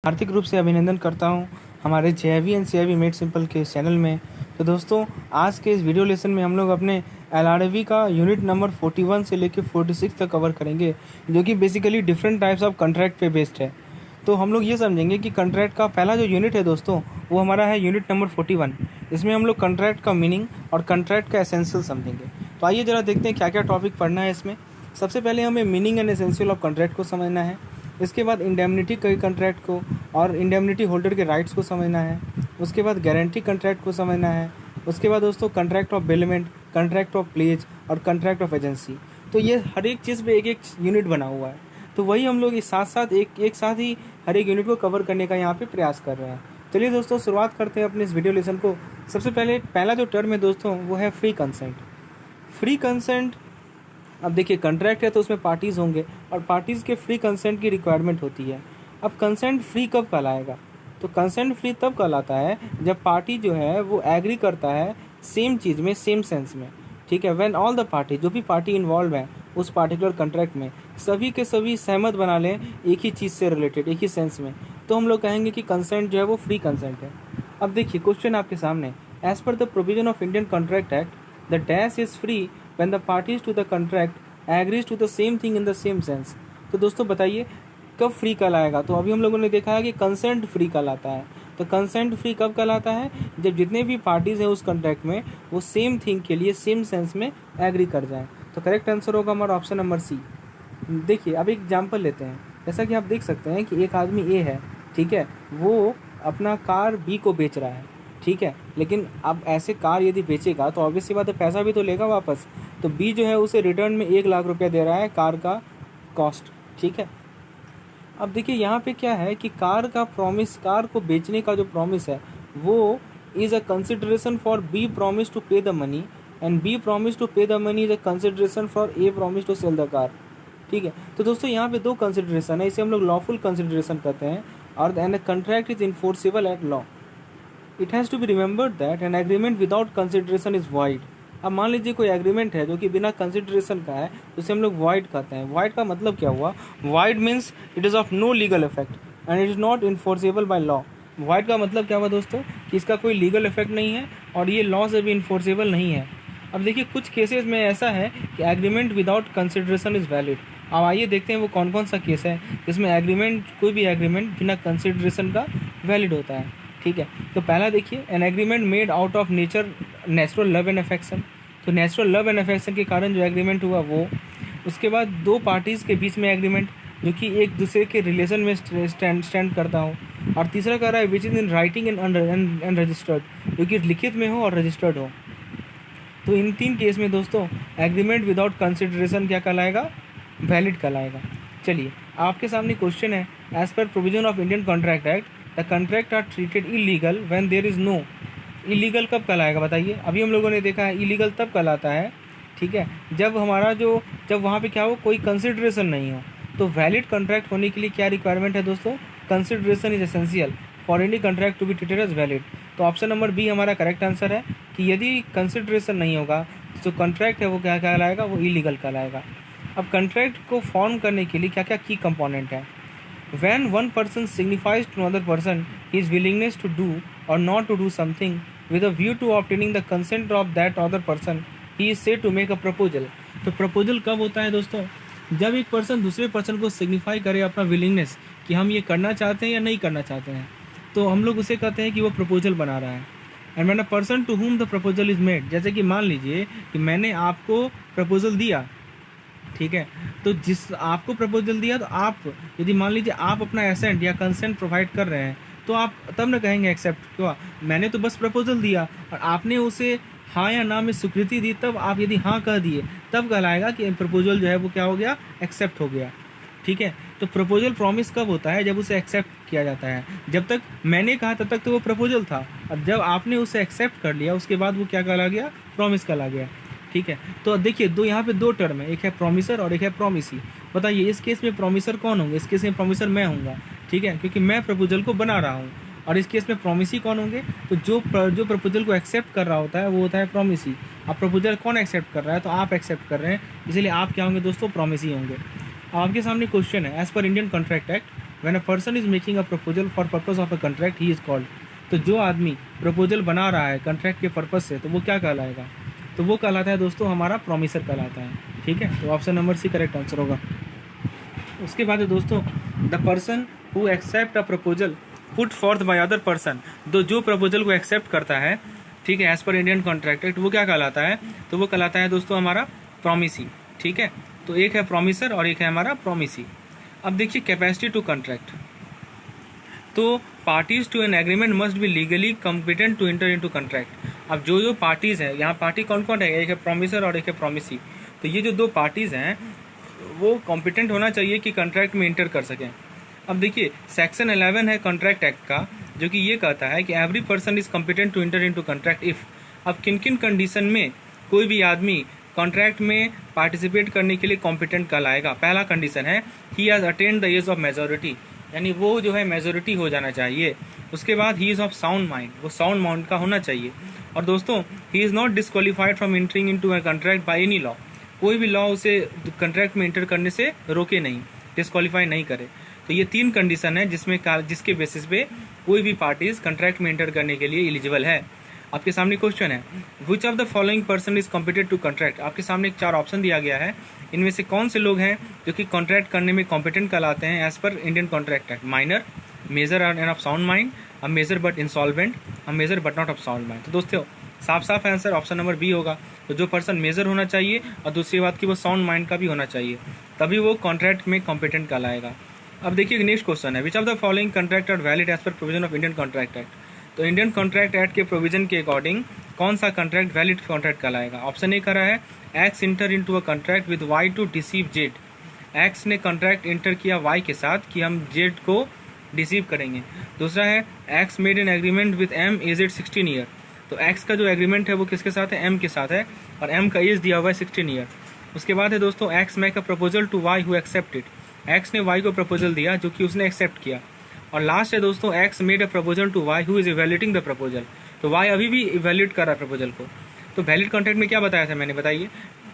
हार्दिक रूप से अभिनंदन करता हूं हमारे जेआईवी एंड सीआईवी मेड सिंपल के चैनल में। तो दोस्तों, आज के इस वीडियो लेसन में हम लोग अपने एलआरवी का यूनिट नंबर 41 से लेकर 46 तक कवर करेंगे, जो कि basically different types of contract पे बेस्ड है। तो हम लोग ये समझेंगे कि कॉन्ट्रैक्ट का पहला जो यूनिट है दोस्तों, वो हमारा है यूनिट नंबर 41। इसमें हम लोग कॉन्ट्रैक्ट का मीनिंग और कॉन्ट्रैक्ट का एसेंशियल समझेंगे। तो आइए ज़रा देखते हैं क्या क्या टॉपिक पढ़ना है इसमें। सबसे पहले हमें meaning and essential of contract को समझना है। इसके बाद इंडेमनिटी के कॉन्ट्रैक्ट को और इंडेमनिटी होल्डर के राइट्स को समझना है। उसके बाद गारंटी कॉन्ट्रैक्ट को समझना है। उसके बाद दोस्तों contract of bailment, contract of pledge और कॉन्ट्रैक्ट ऑफ एजेंसी। तो ये हर एक चीज़ पे एक एक यूनिट बना हुआ है। तो वही हम लोग इस साथ साथ एक साथ ही हर एक यूनिट को कवर करने का यहाँ पे प्रयास कर रहे हैं। चलिए दोस्तों, शुरुआत करते हैं अपने इस वीडियो लेसन को। सबसे पहले पहला जो टर्म है दोस्तों, वो है फ्री कंसेंट। फ्री कंसेंट, अब देखिए कॉन्ट्रैक्ट है तो उसमें पार्टीज़ होंगे और पार्टीज़ के फ्री कंसेंट की रिक्वायरमेंट होती है। अब कंसेंट फ्री कब कहलाएगा? तो कंसेंट फ्री तब कहलाता है जब पार्टी जो है वो एग्री करता है सेम चीज़ में, सेम सेंस में। ठीक है, व्हेन ऑल द पार्टी, जो भी पार्टी इन्वॉल्व है उस पार्टिकुलर कॉन्ट्रैक्ट में, सभी के सभी सहमत बना लें एक ही चीज़ से रिलेटेड, एक ही सेंस में, तो हम लोग कहेंगे कि कंसेंट जो है वो फ्री कंसेंट है। अब देखिए क्वेश्चन आपके सामने, as per the provision of Indian Contract Act the dash is free when the parties to the contract agrees to the same thing in the same sense। तो दोस्तों बताइए कब फ्री कहलाएगा? तो अभी हम लोगों ने देखा है कि कंसेंट फ्री कहलाता है। तो कंसेंट फ्री कब कहलाता है? जब जितने भी पार्टीज़ हैं उस कॉन्ट्रैक्ट में वो सेम थिंग के लिए सेम सेंस में एग्री कर जाएं। तो करेक्ट आंसर होगा हमारा ऑप्शन नंबर सी। देखिए अब एक एग्जाम्पल लेते हैं। जैसा कि आप देख सकते हैं कि एक आदमी ए है, ठीक है, वो अपना कार बी को बेच रहा है, ठीक है, लेकिन अब ऐसे कार यदि बेचेगा तो ऑब्वियस सी बात है पैसा भी तो लेगा वापस। तो बी जो है उसे रिटर्न में 1 लाख रुपया दे रहा है कार का कॉस्ट, ठीक है। अब देखिए यहाँ पे क्या है कि कार का प्रॉमिस, कार को बेचने का जो प्रॉमिस है वो is a consideration for B promise to pay the money and B promise to pay the money is a consideration for A promise to sell the car, ठीक है। तो दोस्तों यहाँ पे दो कंसिडरेशन है, इसे हम लोग लॉफुल कंसिडरेशन कहते हैं और and the contract is enforceable at law. It has to be remembered that an agreement without consideration is void. अब मान लीजिए कोई एग्रीमेंट है जो कि बिना कंसिडरेशन का है, तो उसे हम लोग वाइड कहते हैं। वाइड का मतलब क्या हुआ? Void means it is of no legal effect and it is not enforceable by law. Void का मतलब क्या हुआ दोस्तों? कि इसका कोई लीगल इफेक्ट नहीं है और ये लॉ से भी इन्फोर्सेबल नहीं है। अब देखिए कुछ केसेस में ऐसा है कि agreement without consideration is valid. अब आइए देखते हैं वो कौन कौन सा केस है जिसमें एग्रीमेंट, कोई भी एग्रीमेंट बिना कंसिडरेशन का वैलिड होता है, ठीक है। तो पहला देखिए, an agreement made out of natural love and affection. तो नेचुरल लव एंड अफेक्शन के कारण जो एग्रीमेंट हुआ वो। उसके बाद दो पार्टीज़ के बीच में एग्रीमेंट जो कि एक दूसरे के रिलेशन में स्टैंड करता हो। और तीसरा कह रहा है which is in writing and registered, जो कि लिखित में हो और रजिस्टर्ड हो। तो इन तीन केस में दोस्तों एग्रीमेंट विदाउट कंसिडरेशन क्या कहलाएगा? वैलिड कहलाएगा। चलिए आपके सामने क्वेश्चन है, as per provision of Indian Contract Act the contract are treated illegal when there is no. Illegal कब कहलाएगा बताइए? अभी हम लोगों ने देखा है इलीगल तब कहलाता है, ठीक है, जब वहाँ पे क्या हो, कोई कंसिडरेशन नहीं हो। तो वैलिड कॉन्ट्रैक्ट होने के लिए क्या रिक्वायरमेंट है दोस्तों? Consideration is essential for any contract to be treated as valid. तो ऑप्शन नंबर बी हमारा करेक्ट आंसर है कि यदि कंसिडरेशन नहीं होगा तो कॉन्ट्रैक्ट है वो क्या कहलाएगा? वो इलीगल कहलाएगा। अब कॉन्ट्रैक्ट को फॉर्म करने के लिए क्या क्या की कंपोनेंट है? When one person signifies to another person his willingness to do or not to do something with a view to obtaining the consent of that other person, he is said to make a proposal। तो proposal कब होता है दोस्तों? जब एक person दूसरे person को signify करे अपना विलिंगनेस कि हम ये करना चाहते हैं या नहीं करना चाहते हैं, तो हम लोग उसे कहते हैं कि वो प्रपोजल बना रहा है। And when a person to whom the proposal is made, जैसे कि मान लीजिए कि मैंने आपको प्रपोजल दिया, ठीक है, तो जिस आपको प्रपोजल दिया तो आप यदि मान लीजिए आप अपना एसेंट या कंसेंट प्रोवाइड कर रहे हैं तो आप तब न कहेंगे एक्सेप्ट। क्यों? मैंने तो बस प्रपोजल दिया और आपने उसे हाँ या ना में स्वीकृति दी, तब आप यदि हाँ कह दिए तब कहलाएगा कि प्रपोजल जो है वो क्या हो गया? एक्सेप्ट हो गया, ठीक है। तो प्रपोजल प्रॉमिस कब होता है? जब उसे एक्सेप्ट किया जाता है। जब तक मैंने कहा तब तक तो वो प्रपोजल था और जब आपने उसे एक्सेप्ट कर लिया उसके बाद वो क्या कहला गया? प्रॉमिस कहला गया, ठीक है। तो देखिए यहाँ पे दो टर्म है, एक है प्रॉमिसर और एक है प्रॉमिसी। बताइए इस केस में प्रॉमिसर कौन होंगे? इस केस में प्रॉमिसर मैं हूँगा, ठीक है, क्योंकि मैं प्रपोजल को बना रहा हूँ। और इस केस में प्रॉमिसी कौन होंगे? तो जो प्रपोजल को एक्सेप्ट कर रहा होता है वो होता है प्रॉमिसी। अब प्रपोजल कौन एक्सेप्ट कर रहा है? तो आप एक्सेप्ट कर रहे हैं, इसलिए आप क्या होंगे दोस्तों? प्रॉमिसी होंगे। आपके सामने क्वेश्चन है, as per Indian Contract Act when a person is making a proposal for purpose of a contract he is called. तो जो आदमी प्रपोजल बना रहा है कॉन्ट्रैक्ट के पर्पस से, तो वो क्या कहलाएगा? तो वो कहलाता है दोस्तों हमारा प्रोमिसर कहलाता है। ठीक है, तो option number C correct answer होगा। उसके बाद है दोस्तों the person who accept a proposal put forth by other person. तो जो प्रपोजल को एक्सेप्ट करता है, ठीक है, as per Indian Contract act, वो क्या कहलाता है? तो वो कहलाता है दोस्तों हमारा प्रोमिसी। ठीक है, तो एक है प्रोमिसर और एक है हमारा प्रोमिसी। अब देखिए कैपेसिटी टू कॉन्ट्रैक्ट, तो parties to an agreement must be legally competent to enter into contract. अब जो पार्टीज है, यहाँ पार्टी कौन कौन है? एक है प्रोमिसर और एक है प्रोमिसी। तो ये जो दो पार्टीज हैं वो कॉम्पिटेंट होना चाहिए कि कॉन्ट्रैक्ट में इंटर कर सकें। अब देखिए सेक्शन 11 है कॉन्ट्रैक्ट एक्ट का, जो कि ये कहता है कि every person is competent to enter into contract if. अब किन किन कंडीशन में कोई भी आदमी कॉन्ट्रैक्ट में पार्टिसिपेट करने के लिए कॉम्पिटेंट कहलाएगा? पहला कंडीशन है he has attained the age of majority, यानी वो जो है मेजोरिटी हो जाना चाहिए। उसके बाद he is of sound mind, वो साउंड माइंड का होना चाहिए। और दोस्तों he is not disqualified from entering into a contract by any law. कोई भी लॉ उसे कॉन्ट्रैक्ट में इंटर करने से रोके नहीं, डिस्क्वालीफाई नहीं करे। तो ये तीन कंडीशन है जिसके बेसिस पे कोई भी पार्टीज कॉन्ट्रैक्ट में इंटर करने के लिए एलिजिबल है। आपके सामने क्वेश्चन है which of the following person is competent to contract. आपके सामने 4 ऑप्शन दिया गया है, इनमें से कौन से लोग हैं जो कि कॉन्ट्रैक्ट करने में कॉम्पिटेंट कहलाते हैं as per Indian Contract Act? Minor, major and of sound mind, a major but insolvent, a major but not of sound mind. तो दोस्तों साफ साफ आंसर ऑप्शन नंबर बी होगा। तो जो पर्सन मेजर होना चाहिए और दूसरी बात कि वो साउंड माइंड का भी होना चाहिए, तभी वो कॉन्ट्रैक्ट में कॉम्पिटेंट कहलाएगा। अब देखिए नेक्स्ट क्वेश्चन है which of the following contract are valid as per provision of Indian Contract Act. तो इंडियन कॉन्ट्रैक्ट एक्ट के प्रोविजन के अकॉर्डिंग कौन सा कॉन्ट्रैक्ट वैलिड कॉन्ट्रैक्ट कहलाएगा? ऑप्शन ए करा है X enter into a contract with Y to deceive Z. X ने contract enter किया वाई के साथ कि हम जेड को डिसीव करेंगे। दूसरा है X made an agreement with M aged 16 year. तो एक्स का जो एग्रीमेंट है वो किसके साथ है? एम के साथ है, और एम का एज दिया हुआ है 16 ईयर। उसके बाद है दोस्तों X make a proposal to Y who accepted. X ने वाई को प्रपोजल दिया जो कि उसने एक्सेप्ट किया। और लास्ट है दोस्तों X made a proposal to Y who is evaluating the proposal. तो वाई अभी भी इवैल्यूएट कर रहा है प्रपोजल को। तो वैलिड कॉन्ट्रैक्ट में क्या बताया था मैंने, बताइए।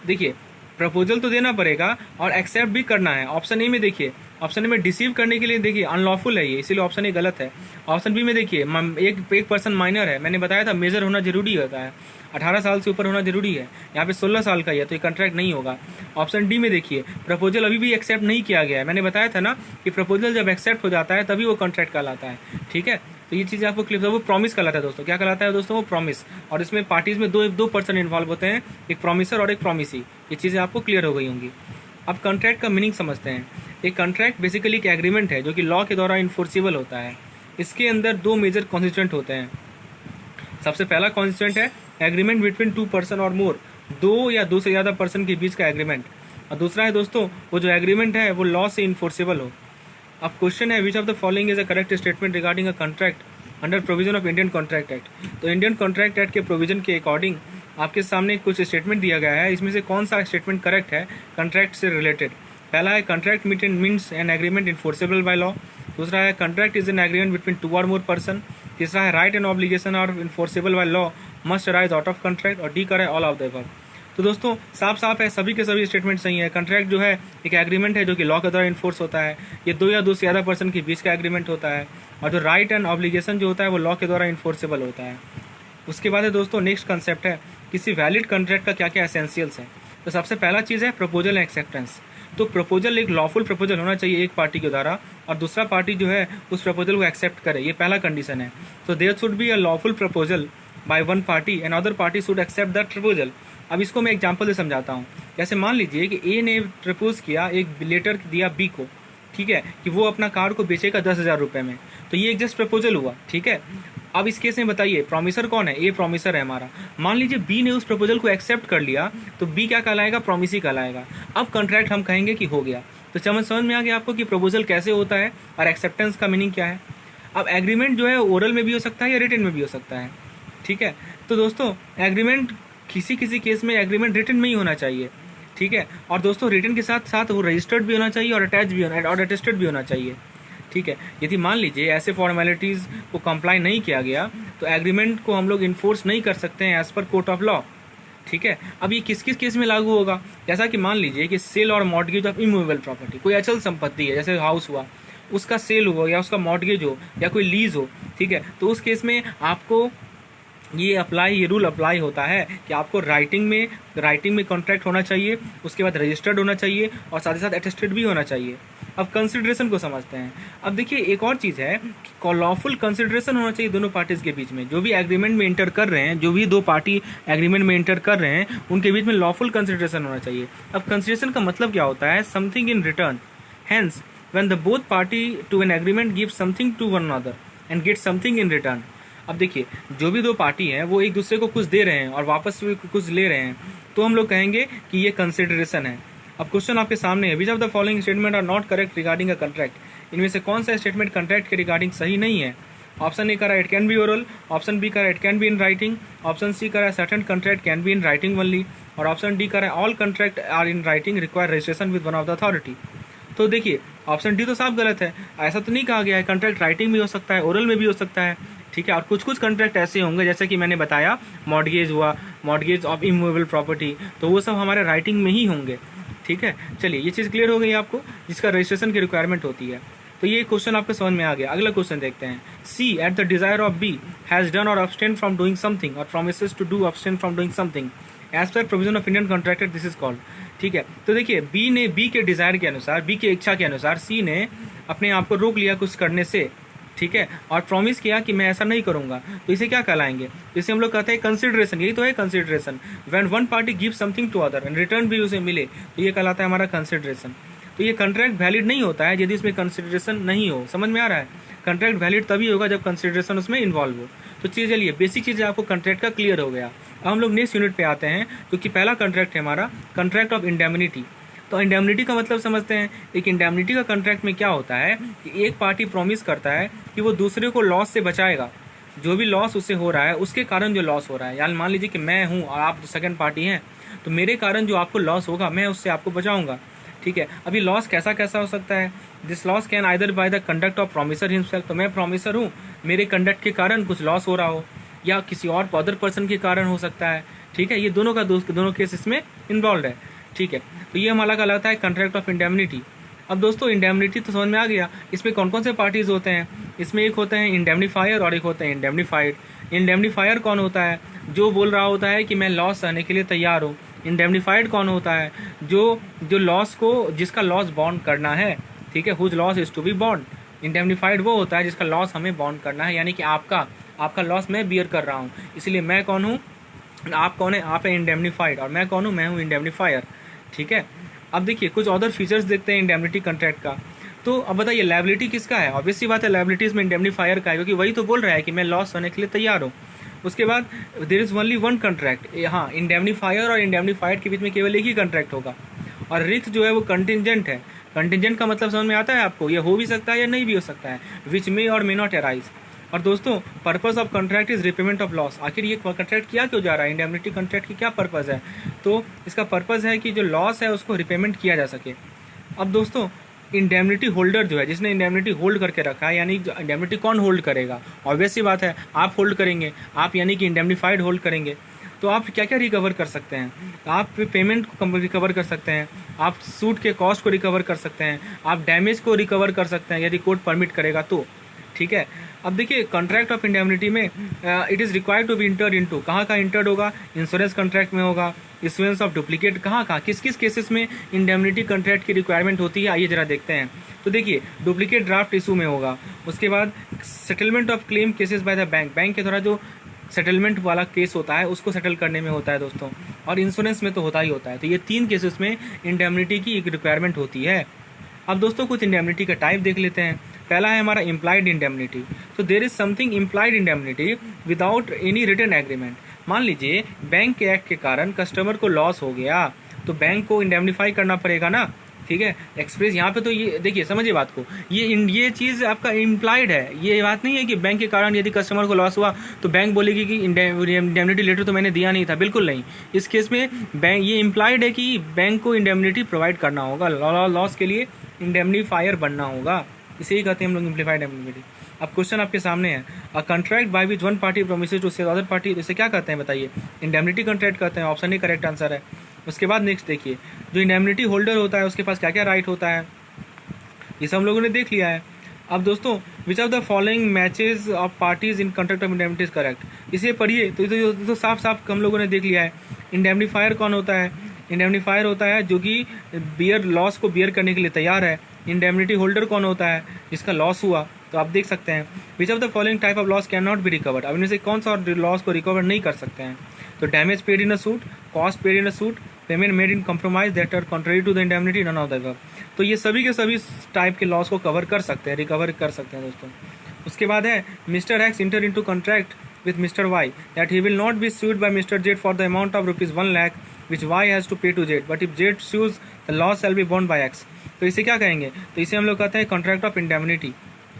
देखिए प्रपोजल तो देना पड़ेगा और एक्सेप्ट भी करना है। ऑप्शन ए में देखिए, ऑप्शन ए में डिसीव करने के लिए देखिए अनलॉफुल है ये, इसीलिए ऑप्शन ए गलत है। ऑप्शन बी में देखिए एक पर्सन माइनर है, मैंने बताया था मेजर होना जरूरी होता है, 18 साल से ऊपर होना जरूरी है, यहाँ पे 16 साल का ही है तो ये कॉन्ट्रैक्ट नहीं होगा। ऑप्शन डी में देखिए प्रपोजल अभी भी एक्सेप्ट नहीं किया गया है, मैंने बताया था ना कि प्रपोजल जब एक्सेप्ट हो जाता है तभी वो कॉन्ट्रैक्ट कहलाता है। ठीक है, तो ये चीज़ आपको क्लियर, वो प्रॉमिस कहलाता है दोस्तों। क्या कहलाता है दोस्तों? वो प्रॉमिस। और इसमें पार्टीज में दो पर्सन इन्वॉल्व होते हैं, एक प्रॉमिसर और एक प्रॉमिसी। ये चीज़ें आपको क्लियर हो गई होंगी। अब कॉन्ट्रैक्ट का मीनिंग समझते हैं। एक कॉन्ट्रैक्ट बेसिकली एक एग्रीमेंट है जो कि लॉ के द्वारा इन्फोर्सिबल होता है। इसके अंदर 2 मेजर कॉन्स्टिट्यूएंट होते हैं। सबसे पहला कॉन्स्टिट्यूएंट है एग्रीमेंट बिटवीन 2 पर्सन और मोर, 2 या 2 से ज़्यादा पर्सन के बीच का एग्रीमेंट। और दूसरा है दोस्तों वो जो एग्रीमेंट है वो लॉ से इन्फोर्सेबल हो। अब क्वेश्चन है which of the following is a correct statement regarding a contract under provision of Indian Contract Act. तो इंडियन कॉन्ट्रैक्ट एक्ट के प्रोविजन के अकॉर्डिंग आपके सामने कुछ स्टेटमेंट दिया गया है, इसमें से कौन सा स्टेटमेंट करेक्ट है कॉन्ट्रैक्ट से रिलेटेड? पहला है contract means an agreement enforceable by law. दूसरा है contract is an agreement between 2 और मोर पर्सन। तीसरा है right and obligation are enforceable by law must arise out of contract. और डी करें ऑल ऑफ द अबव। तो दोस्तों साफ साफ है, सभी के सभी स्टेटमेंट सही है। कॉन्ट्रैक्ट जो है एक एग्रीमेंट है जो कि लॉ के द्वारा इन्फोर्स होता है, ये 2 या 2 से ज़्यादा पर्सन के बीच का एग्रीमेंट होता है। और जो राइट एंड ऑब्लिगेशन जो होता है वो लॉ के द्वारा इन्फोर्सेबल होता है। उसके बाद है दोस्तों नेक्स्ट कंसेप्ट है किसी वैलिड कॉन्ट्रैक्ट का क्या क्या एसेंशियल्स है। तो सबसे पहला चीज़ है प्रपोजल एंड एक्सेप्टेंस। तो प्रपोजल एक लॉफुल प्रपोजल होना चाहिए एक पार्टी के द्वारा, और दूसरा पार्टी जो है उस प्रपोजल को एक्सेप्ट करे, ये पहला कंडीशन है। तो there should be a lawful proposal by one party and other party should accept that proposal. अब इसको मैं एग्जांपल से समझाता हूँ। जैसे मान लीजिए कि ए ने प्रपोज किया, एक लेटर दिया बी को, ठीक है, कि वो अपना कार को बेचेगा 10,000 रुपये में। तो ये एक जस्ट प्रपोजल हुआ, ठीक है। अब इस केस में बताइए प्रॉमिसर कौन है? ए प्रॉमिसर है हमारा। मान लीजिए बी ने उस प्रपोजल को एक्सेप्ट कर लिया, तो बी क्या कहलाएगा? प्रॉमिसी कहलाएगा। अब कॉन्ट्रैक्ट हम कहेंगे कि हो गया। तो समझ में आ गया आपको कि प्रपोजल कैसे होता है और एक्सेप्टेंस का मीनिंग क्या है। अब एग्रीमेंट जो है ओरल में भी हो सकता है या रिटन में भी हो सकता है, ठीक है। तो दोस्तों एग्रीमेंट किसी किसी केस में एग्रीमेंट रिटन में ही होना चाहिए, ठीक है। और दोस्तों रिटन के साथ साथ वो रजिस्टर्ड भी होना चाहिए और अटैच भी होना और अटेस्टेड भी होना चाहिए, ठीक है। यदि मान लीजिए ऐसे फॉर्मेलिटीज़ को कंप्लाई नहीं किया गया तो एग्रीमेंट को हम लोग इन्फोर्स नहीं कर सकते हैं एज पर कोर्ट ऑफ लॉ, ठीक है। अब ये किस किस केस में लागू होगा? जैसा कि मान लीजिए कि सेल और मॉर्टगेज ऑफ इमूवेबल प्रॉपर्टी, कोई अचल संपत्ति है जैसे हाउस हुआ, उसका सेल हो या उसका मॉर्टगेज हो या कोई लीज हो, ठीक है, तो उस केस में आपको ये रूल अप्लाई होता है कि आपको राइटिंग में कॉन्ट्रैक्ट होना चाहिए, उसके बाद रजिस्टर्ड होना चाहिए और साथ ही साथ अटेस्टेड भी होना चाहिए। अब कंसिडरेशन को समझते हैं। अब देखिए एक और चीज़ है कि लॉफुल कंसिडरेशन होना चाहिए दोनों पार्टीज के बीच में, जो भी एग्रीमेंट में इंटर कर रहे हैं, जो भी दो पार्टी एग्रीमेंट में इंटर कर रहे हैं उनके बीच में लॉफुल कंसिडरेशन होना चाहिए। अब कंसिडरेशन का मतलब क्या होता है? Something in return. Hence when the both party to an agreement give something to one another and get something in return. अब देखिए जो भी दो पार्टी हैं वो एक दूसरे को कुछ दे रहे हैं और वापस भी कुछ ले रहे हैं, तो हम लोग कहेंगे कि ये कंसिडरेशन है। अब क्वेश्चन आपके सामने है, which of the following statement are not correct regarding a contract. इनमें से कौन सा स्टेटमेंट कॉन्ट्रैक्ट के रिगार्डिंग सही नहीं है? ऑप्शन ए कह रहा है it can be oral, option B कह रहा है it can be in writing, option C कह रहा है certain contract can be in writing only, और ऑप्शन डी कह रहा है all contract are in writing require registration with one of the authority. तो देखिए ऑप्शन डी तो साफ गलत है, ऐसा तो नहीं कहा गया है। कॉन्ट्रैक्ट राइटिंग भी हो सकता है, ओरल में भी हो सकता है, ठीक है, और कुछ कुछ कॉन्ट्रैक्ट ऐसे होंगे जैसे कि मैंने बताया मॉर्टगेज हुआ, मॉर्टगेज ऑफ इमूवेबल प्रॉपर्टी, तो वो सब हमारे राइटिंग में ही होंगे, ठीक है। चलिए ये चीज़ क्लियर हो गई आपको, जिसका रजिस्ट्रेशन की रिक्वायरमेंट होती है। तो ये क्वेश्चन आपके समझ में आ गया। अगला क्वेश्चन देखते हैं। C at the desire of B has done और अब्सटेन फ्रॉम डूइंग समथिंग और promises to do abstain from doing something as per provision of Indian contractor, this is called, ठीक है। तो देखिए बी के डिजायर के अनुसार, बी की इच्छा के अनुसार सी ने अपने आप को रोक लिया कुछ करने से, ठीक है, और प्रॉमिस किया कि मैं ऐसा नहीं करूंगा, तो इसे क्या कहलाएंगे? तो इसे हम लोग कहते हैं कंसिडरेशन। यही तो है consideration. When one party give something to other and return भी उसे मिले, तो ये कहलाता है हमारा कंसिडरेशन। तो ये कॉन्ट्रैक्ट वैलिड नहीं होता है यदि इसमें कंसिडरेशन नहीं हो। समझ में आ रहा है? कॉन्ट्रैक्ट वैलिड तभी होगा जब कंसिडरेशन उसमें इन्वॉल्व हो। तो चलिए बेसिक चीज़ आपको कॉन्ट्रैक्ट का क्लियर हो गया। अब हम लोग नेक्स्ट यूनिट पे आते हैं, क्योंकि पहला कॉन्ट्रैक्ट है हमारा कॉन्ट्रैक्ट ऑफ इंडेमनिटी। तो इंडेमनिटी का मतलब समझते हैं। एक इंडेमनिटी का कॉन्ट्रैक्ट में क्या होता है कि एक पार्टी प्रॉमिस करता है कि वो दूसरे को लॉस से बचाएगा, जो भी लॉस उससे हो रहा है उसके कारण जो लॉस हो रहा है। यानी मान लीजिए कि मैं हूँ और आप सेकंड पार्टी हैं, तो मेरे कारण जो आपको लॉस होगा मैं उससे आपको बचाऊंगा, ठीक है। अभी लॉस कैसा कैसा हो सकता है? This loss can either by the conduct of promiser himself, तो मैं प्रॉमिसर हूँ, मेरे कंडक्ट के कारण कुछ लॉस हो रहा हो, या किसी और अदर पर्सन के कारण हो सकता है, ठीक है। ये दोनों केस इसमें इन्वॉल्व है, ठीक है। तो ये हमारा कहलाता है कॉन्ट्रैक्ट ऑफ इंडेमनिटी। अब दोस्तों इंडेमनिटी तो समझ में आ गया। इसमें कौन कौन से पार्टीज होते हैं? इसमें एक होते हैं इंडेमनीफायर और एक होते हैं इंडेमनीफाइड। इंडेमनीफायर कौन होता है? जो बोल रहा होता है कि मैं लॉस सहने के लिए तैयार हूँ। इंडेमनीफाइड कौन होता है? जो लॉस को, जिसका लॉस बॉन्ड करना है, ठीक है, whose loss is to be bond. Indemnified वो होता है जिसका लॉस हमें बॉन्ड करना है, यानी कि आपका लॉस मैं बियर कर रहा हूँ, इसलिए मैं कौन हूँ? आप कौन है? आप है इंडेमनीफाइड, और मैं कौन हूँ? मैं हूँ इंडेमनीफायर, ठीक है। अब देखिए कुछ अदर फीचर्स देखते हैं इंडेमनिटी कॉन्ट्रैक्ट का। तो अब बताइए लायबिलिटी किसका है? ऑब्वियस सी बात है लायबिलिटी इसमें इंडेमनीफायर का है, क्योंकि वही तो बोल रहा है कि मैं लॉस होने के लिए तैयार हूँ। उसके बाद there is only one contract. हाँ, इंडेमनीफायर और इंडेमनीफाइड के बीच में केवल एक ही कॉन्ट्रैक्ट होगा। और रिस्क जो है वो कंटिजेंट है। कंटिजेंट का मतलब समझ में आता है आपको? ये हो भी सकता है या नहीं भी हो सकता है, विच मे और मे नॉट अराइज। और दोस्तों purpose of contract is repayment of loss. आखिर ये कॉन्ट्रैक्ट किया क्यों जा रहा है? इंडेमनिटी कॉन्ट्रैक्ट की क्या पर्पस है? तो इसका पर्पस है कि जो लॉस है उसको रिपेमेंट किया जा सके। अब दोस्तों इंडेमनिटी होल्डर जो है, जिसने इंडेमनिटी होल्ड करके रखा है, यानी इंडेमनिटी कौन होल्ड करेगा? ऑब्वियस सी बात है आप होल्ड करेंगे, आप यानी कि इंडेमनीफाइड होल्ड करेंगे। तो आप क्या क्या रिकवर कर सकते हैं? आप पेमेंट को रिकवर कर सकते हैं, आप सूट के कॉस्ट को रिकवर कर सकते हैं, आप डैमेज को रिकवर कर सकते हैं यदि कोर्ट परमिट करेगा तो, ठीक है। अब देखिए कॉन्ट्रैक्ट ऑफ इंडेमनिटी में it is required to be entered into, कहाँ इंटर्ड होगा? इंश्योरेंस कॉन्ट्रैक्ट में होगा। इशुएंस ऑफ डुप्लीकेट कहाँ किस किस केसेस में इंडेमनिटी कॉन्ट्रैक्ट की रिक्वायरमेंट होती है, आइए जरा देखते हैं। तो देखिए डुप्लीकेट ड्राफ्ट इशू में होगा। उसके बाद settlement of claim cases bye the bank के द्वारा जो सेटलमेंट वाला केस होता है उसको सेटल करने में होता है दोस्तों, और इंश्योरेंस में तो होता ही होता है। तो ये तीन केसेस में इंडेमनिटी की एक रिक्वायरमेंट होती है। अब दोस्तों कुछ इंडेमनिटी का टाइप देख लेते हैं। पहला है हमारा इम्प्लाइड इंडेमनिटी। तो there is something implied indemnity without any written agreement. मान लीजिए बैंक के एक्ट के कारण कस्टमर को लॉस हो गया, तो बैंक को इंडेमनीफाई करना पड़ेगा ना, ठीक है। एक्सप्रेस यहाँ पे तो ये देखिए, समझिए बात को, ये चीज़ आपका इम्प्लाइड है। ये बात नहीं है कि बैंक के कारण यदि कस्टमर को लॉस हुआ तो बैंक बोलेगी कि इंडेमनिटी लेटर तो मैंने दिया नहीं था। बिल्कुल नहीं, इस केस में बैंक ये इम्प्लाइड है कि बैंक को इंडेमनिटी प्रोवाइड करना होगा, लॉस के लिए इंडेमनीफायर बनना होगा। इसे ही कहते हैं हम लोग इम्प्लीफाइड इंडेमनिटी। अब क्वेश्चन आपके सामने है, a contract by which one party promises to sell other party, इसे क्या कहते हैं बताइए? इंडेमनिटी कॉन्ट्रैक्ट कहते हैं। ऑप्शन ही करेक्ट आंसर है। उसके बाद नेक्स्ट देखिए, जो इंडेमनिटी होल्डर होता है उसके पास क्या क्या राइट होता है, ये सब हम लोगों ने देख लिया है। अब दोस्तों, विच of the following matches of parties in contract of indemnity is correct. इसे पढ़िए तो साफ साफ हम लोगों ने देख लिया है। इंडेमनीफायर कौन होता है? इंडेमनीफायर होता है जो कि बियर लॉस को बियर करने के लिए तैयार है। इंडेमनिटी होल्डर कौन होता है? जिसका लॉस हुआ। तो आप देख सकते हैं विच of the following type of loss can not be recovered. अब इनमें से कौन सा लॉस को रिकवर नहीं कर सकते हैं? तो damage paid in a suit, cost paid in a suit, payment made in compromise that are contrary to the indemnity, none of the above. तो ये सभी के सभी टाइप के लॉस को कवर कर सकते हैं, रिकवर कर सकते हैं दोस्तों। उसके बाद है mister x enter into contract with Mr. Y that he will not be sued by Mr. Z for the amount of rupees 1 lakh which Y has to pay to Z, but if Z sues the loss shall be borne by X। तो इसे क्या कहेंगे? तो इसे हम लोग कहते हैं कॉन्ट्रैक्ट ऑफ इंडेमनिटी।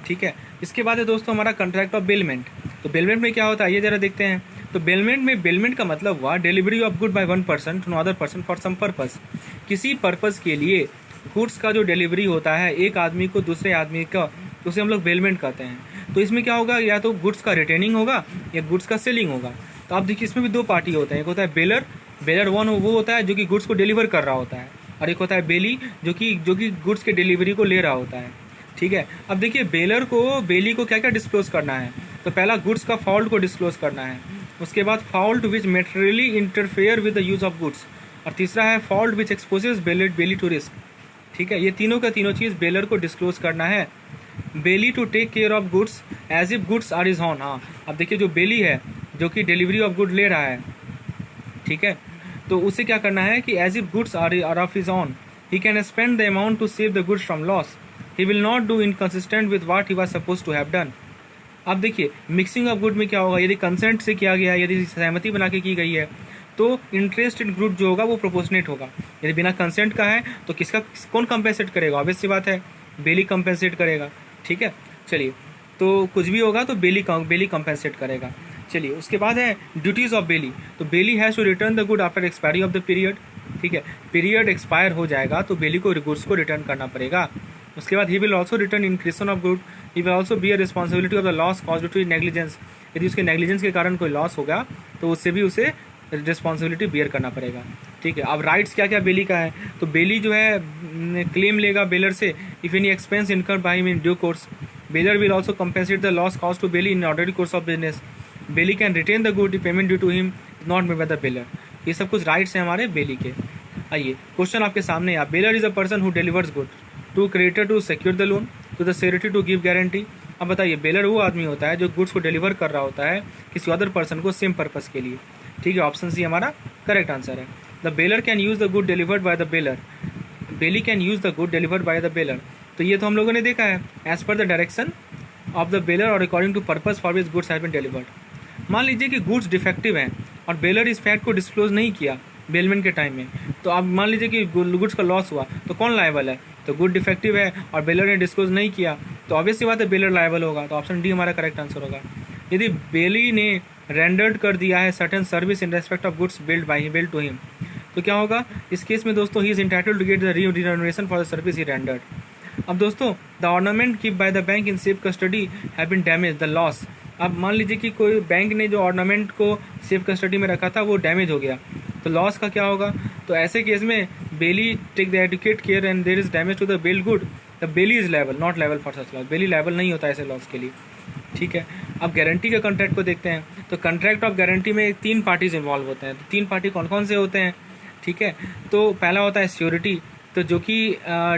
ठीक है, इसके बाद है दोस्तों हमारा कॉन्ट्रैक्ट ऑफ बेलमेंट। तो बेलमेंट में क्या होता है ये जरा देखते हैं। तो बेलमेंट का मतलब हुआ delivery of good by one person to another person for some purpose. किसी पर्पस के लिए गुड्स का जो डिलीवरी होता है एक आदमी को दूसरे आदमी का, तो उसे हम लोग बेलमेंट कहते हैं। तो इसमें क्या होगा, या तो गुड्स का रिटेनिंग होगा या गुड्स का सेलिंग होगा। तो आप देखिए इसमें भी दो पार्टी होते हैं, एक होता है बेलर वन वो होता है जो कि गुड्स को डिलीवर कर रहा होता है, और एक होता है बेली जो कि गुड्स के डिलीवरी को ले रहा होता है। ठीक है, अब देखिए बेली को क्या क्या डिस्क्लोज करना है। तो पहला गुड्स का फॉल्ट को डिस्क्लोज करना है, उसके बाद fault which materially interfere with the use of goods, और तीसरा है fault which exposes bailee to risk. ठीक है, ये तीनों का तीनों चीज़ बेलर को डिस्क्लोज करना है। Bailee to take care of goods as if goods are his own. हाँ, अब देखिए जो बेली है जो कि डिलीवरी ऑफ गुड ले रहा है, ठीक है, तो उसे क्या करना है कि as if goods are of is on he can spend the amount to save the goods from loss. He will not do inconsistent with what he was suppose to have done. अब देखिए mixing of good में क्या होगा, यदि consent से किया गया है, यदि सहमति बना के की गई है, तो इंटरेस्ट इन गुड जो होगा वो प्रोपोर्शनेट होगा। यदि बिना कंसेंट का है तो कौन कंपेंसेट करेगा? ऑब्वियस सी बात है, बेली कंपेंसेट करेगा। ठीक है, चलिए, तो कुछ भी होगा तो बेली कंपेंसेट करेगा। चलिए, उसके बाद है ड्यूटीज ऑफ बेली। तो bailee has to return the good after expiry of the period. ठीक है, पीरियड एक्सपायर हो जाएगा तो बेली को गुड्स को रिटर्न करना पड़ेगा। उसके बाद he will also return increasing of good, he will also be a responsibility of the loss caused to negligence. यदि उसके नेग्लिजेंस के कारण कोई लॉस होगा तो उससे भी उसे रिस्पॉन्सिबिलिटी बियर करना पड़ेगा। ठीक है, अब राइट्स क्या क्या बेली का है, तो बेली जो है क्लेम लेगा बेलर से if any expense incurred by him in due course. Bailor will also compensate the loss cost to bailee in orderly course of business. Bailee can retain the good payment due to him not made by the bailor. ये सब कुछ rights हैं हमारे बेली के। आइए question आपके सामने है, bailor is a person who delivers good to creditor to secure the loan to the security to give guarantee. अब बताइए, बेलर वो आदमी होता है जो गुड्स को डिलीवर कर रहा होता है किसी अदर पर्सन को सेम पर्पस के लिए। ठीक है, ऑप्शन सी हमारा करेक्ट आंसर है। The bailor can use the good delivered by the bailor, bailee can use the good delivered by the bailor. तो ये तो हम लोगों ने देखा है, as per the direction of the bailor और according to purpose for which goods have been delivered. मान लीजिए कि गुड्स डिफेक्टिव हैं और बेलर इस फैक्ट को डिस्क्लोज नहीं किया बेलमेंट के टाइम में, तो अब मान लीजिए कि गुड्स का लॉस हुआ तो कौन लायबल है? तो गुड डिफेक्टिव है और बेलर ने डिस्क्लोज नहीं किया तो ऑब्वियस सी बात है बेलर लायबल होगा। तो ऑप्शन डी हमारा करेक्ट आंसर होगा। यदि बेली ने रेंडर्ड कर दिया है certain service in respect of goods build to him, तो क्या होगा इस केस में दोस्तों? He is entitled to get the remuneration for the service he rendered. अब दोस्तों, the ornament keep by the bank in safe custody have been damage the loss. अब मान लीजिए कि कोई बैंक ने जो ऑर्नामेंट को सेफ कस्टडी में रखा था वो डैमेज हो गया, तो लॉस का क्या होगा? तो ऐसे केस में bailee take the adequate care and there is damage to the bailed good, the bailee is liable not liable for such loss. Bailee liable नहीं होता ऐसे लॉस के लिए। ठीक है, अब गारंटी के कॉन्ट्रैक्ट को देखते हैं। तो कॉन्ट्रैक्ट ऑफ गारंटी में 3 पार्टीज इन्वॉल्व होते हैं। तो 3 पार्टी कौन कौन से होते हैं? ठीक है, तो पहला होता है श्योरिटी, तो जो कि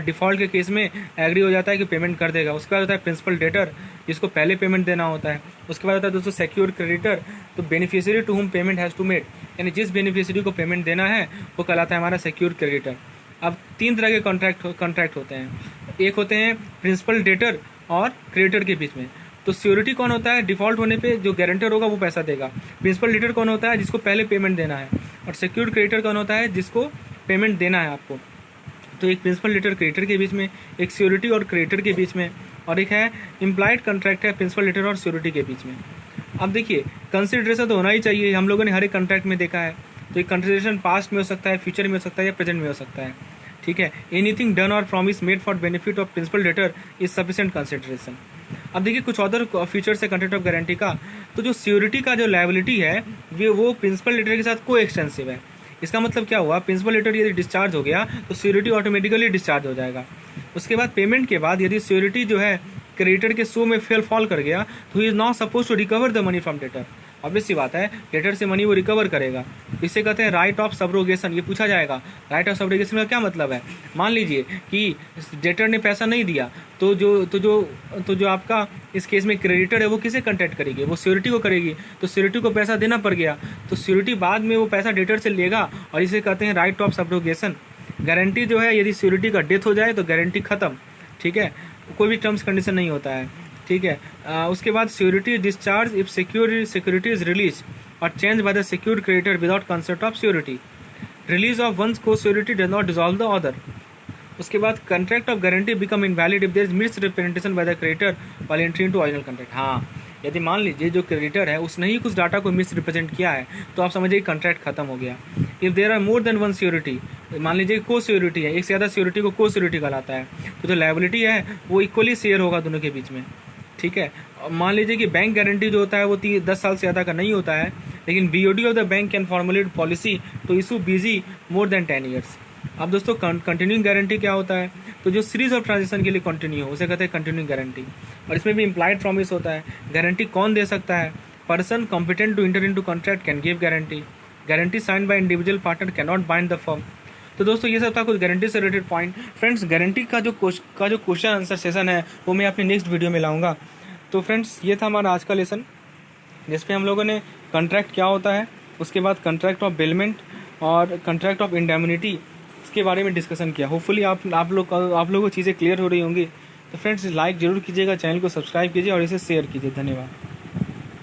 डिफ़ॉल्ट के केस में एग्री हो जाता है कि पेमेंट कर देगा। उसके बाद होता है प्रिंसिपल डेटर, जिसको पहले पेमेंट देना होता है। उसके बाद होता है दोस्तों सिक्योर क्रेडिटर, तो beneficiary to whom payment has to made, यानी जिस बेनिफिशियरी को पेमेंट देना है वो कहलाता है हमारा सिक्योर क्रेडिटर। अब 3 तरह के कॉन्ट्रैक्ट होते हैं। एक होते हैं प्रिंसिपल डेटर और क्रेडिटर के बीच में। तो श्योरिटी कौन होता है? डिफ़ॉल्ट होने पे जो गारंटर होगा वो पैसा देगा। प्रिंसिपल डेटर कौन होता है? जिसको पहले पेमेंट देना है। और सिक्योर क्रेडिटर कौन होता है? जिसको पेमेंट देना है आपको। तो एक प्रिंसिपल डेटर क्रेडिटर के बीच में, एक श्योरिटी और क्रेडिटर के बीच में, और एक है इम्प्लाइड कॉन्ट्रैक्ट है प्रिंसिपल डेटर और श्योरिटी के बीच में। अब देखिए कंसिडरेशन तो होना ही चाहिए, हम लोगों ने हर एक कॉन्ट्रैक्ट में देखा है। तो एक कंसिडरेशन पास्ट में हो सकता है, फ्यूचर में हो सकता है या प्रेजेंट में हो सकता है। ठीक है, एनीथिंग डन और promise made for benefit of principal debtor is sufficient consideration. अब देखिए कुछ अदर फीचर्स है कॉन्ट्रैक्ट ऑफ गारंटी का। तो जो श्योरिटी का जो लायबिलिटी है वो प्रिंसिपल डेटर के साथ को एक्सटेंसिव है। इसका मतलब क्या हुआ? प्रिंसिपल डेटर यदि डिस्चार्ज हो गया तो श्योरिटी ऑटोमेटिकली डिस्चार्ज हो जाएगा। उसके बाद पेमेंट के बाद यदि श्योरिटी जो है क्रेडिटर के शो में फॉल कर गया तो he is not suppose to recover the money from debtor. Obvious सी बात है, डेटर से मनी वो रिकवर करेगा। इसे कहते हैं राइट ऑफ सबरोगेशन। ये पूछा जाएगा राइट ऑफ सबरोगेशन का क्या मतलब है। मान लीजिए कि डेटर ने पैसा नहीं दिया तो जो आपका इस केस में क्रेडिटर है वो किसे कंटेक्ट करेगी, वो सिक्योरिटी को करेगी। तो सिक्योरिटी को पैसा देना पड़ गया तो सिक्योरिटी बाद में वो पैसा डेटर से लेगा और इसे कहते हैं राइट ऑफ सबरोगेशन। गारंटी जो है, यदि सिक्योरिटी का डेथ हो जाए तो गारंटी खत्म, ठीक है, कोई भी टर्म्स कंडीशन नहीं होता है, ठीक है। उसके बाद security discharge if security is release और change by the secured creditor without consent of security. Release of one's co security does not dissolve the order. उसके बाद contract of guarantee become invalid if there is misrepresentation by the creditor while entering to original contract. हाँ, यदि मान लीजिए जो creditor है उसने ही कुछ डाटा को मिस रिप्रेजेंट किया है तो आप समझिए कॉन्ट्रैक्ट खत्म हो गया। If there are more than one security, मान लीजिए को सिक्योरिटी है, एक से ज़्यादा सिक्योरिटी को को सिक्योरिटी कहलाता है, तो जो लायबिलिटी है वो इक्वली शेयर होगा दोनों के बीच में, ठीक है। मान लीजिए कि बैंक गारंटी जो होता है वो 10 साल से ज़्यादा का नहीं होता है, लेकिन BOD of the bank can formulate policy to issue BG more than 10 years. अब दोस्तों कंटिन्यूइंग गारंटी क्या होता है, तो जो सीरीज ऑफ ट्रांजेक्शन के लिए कंटिन्यू हो उसे कहते हैं कंटिन्यूइंग गारंटी। और इसमें भी इम्प्लाइड प्रॉमिस होता है। गारंटी कौन दे सकता है, person competent to enter into contract can give guarantee. Guarantee sign by individual partner can not bind the firm. तो दोस्तों ये सब था कुछ गारंटी से रिलेटेड पॉइंट। फ्रेंड्स, गारंटी का जो क्वेश्चन आंसर सेशन है वो मैं अपने नेक्स्ट वीडियो में लाऊंगा। तो फ्रेंड्स, ये था हमारा आज का लेसन जिसपे हम लोगों ने कॉन्ट्रैक्ट क्या होता है, उसके बाद कॉन्ट्रैक्ट ऑफ बेलमेंट और कॉन्ट्रैक्ट ऑफ इंडेमनिटी इसके बारे में डिस्कशन किया। होपफुली आप लोगों को चीज़ें क्लियर हो रही होंगी। तो फ्रेंड्स, लाइक जरूर कीजिएगा, चैनल को सब्सक्राइब कीजिए और इसे शेयर कीजिए। धन्यवाद।